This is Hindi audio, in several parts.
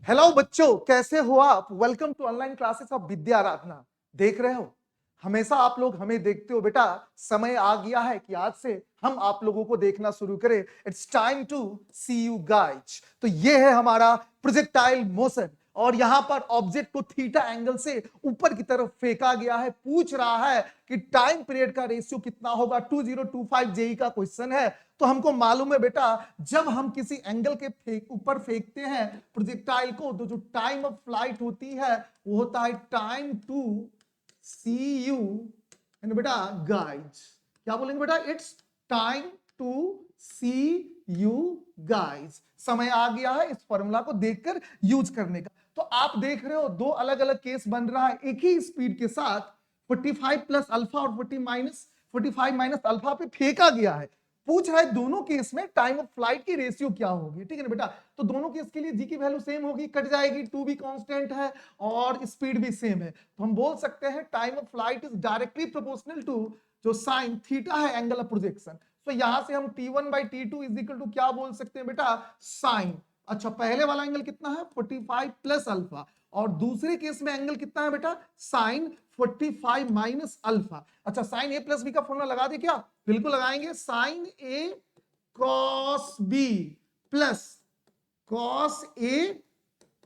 हेलो बच्चों, कैसे हो आप? Welcome to online classes of Vidya Aradhana. देख रहे हो, हमेशा आप लोग हमें देखते हो बेटा। समय आ गया है कि आज से हम आप लोगों को देखना शुरू करें। It's time to see you guys. तो ये है हमारा प्रोजेक्टाइल मोशन और यहां पर ऑब्जेक्ट को थीटा एंगल से ऊपर की तरफ फेंका गया है। पूछ रहा है कि टाइम पीरियड का रेशियो कितना होगा। 2025 जेई का क्वेश्चन है। तो हमको मालूम है बेटा, जब हम किसी एंगल के ऊपर फेंकते हैं प्रोजेक्टाइल को, तो जो टाइम ऑफ फ्लाइट होती है वो होता है time to see you and बेटा गाइज। क्या बोलेंगे बेटा? It's time to see you guys. समय आ गया है इस फॉर्मूला को देखकर यूज करने का। तो आप देख रहे हो दो अलग अलग केस बन रहा है एक ही स्पीड के साथ। 45 प्लस अल्फा और 45 माइनस अल्फा पे फेंका गया है। पूछ रहा है दोनों केस में टाइम ऑफ फ्लाइट की रेशियो क्या होगी। ठीक है ना बेटा? तो दोनों केस के लिए जी की वैल्यू सेम होगी, कट जाएगी, टू भी कांस्टेंट है और स्पीड भी सेम है। तो हम बोल सकते हैं time of flight is directly proportional to जो साइन थीटा है एंगल ऑफ प्रोजेक्शन। तो यहां से हम T1 by T2 is equal to क्या बोल सकते हैं बेटा? साइन। अच्छा, पहले वाला एंगल कितना है? 45 प्लस अल्फा। और दूसरे केस में एंगल कितना है बेटा? Sine 45 minus alpha. अच्छा, साइन ए प्लस बी का फॉर्मूला लगा दे क्या? बिल्कुल लगाएंगे। Sine A cos B plus cos A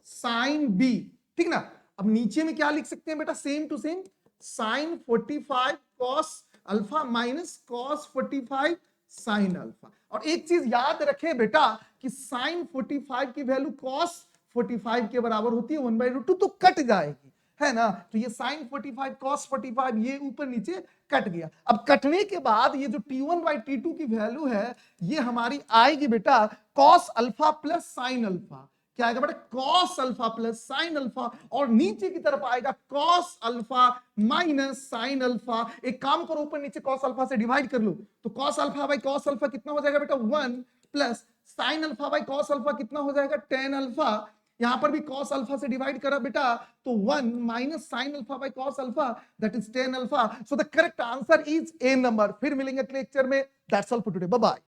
sine B. ठीक ना? अब नीचे में क्या लिख सकते हैं बेटा? Same to same sine 45 cos alpha minus cos 45 sine alpha. और एक चीज याद रखें बेटा कि साइन 45 की वैल्यू कॉस 45 के बराबर होती है 1/√2, तो कट जाएगी, है ना? तो ये साइन 45 कॉस 45 ये ऊपर नीचे कट गया। अब कटने के बाद ये जो T1 बाई T2 की वैल्यू है ये हमारी आएगी बेटा cos alpha plus sine alpha. क्या आएगा बेटा? Cos alpha plus sign alpha. और नीचे की तरफ आएगा cos alpha minus sine alpha. एक काम करो, ऊपर नीचे कॉस अल्फा से डिवाइड कर लो। तो cos alpha by cos alpha कितना हो जाएगा बेटा? 1 plus sign alpha by cos alpha कितना हो जाएगा? Tan alpha. यहां पर भी कॉस अल्फा से डिवाइड करा बेटा तो 1 minus sine alpha by cos alpha, that is tan alpha. So the correct answer is A number. फिर मिलेंगे अगले लेक्चर में। That's all for today. Bye bye.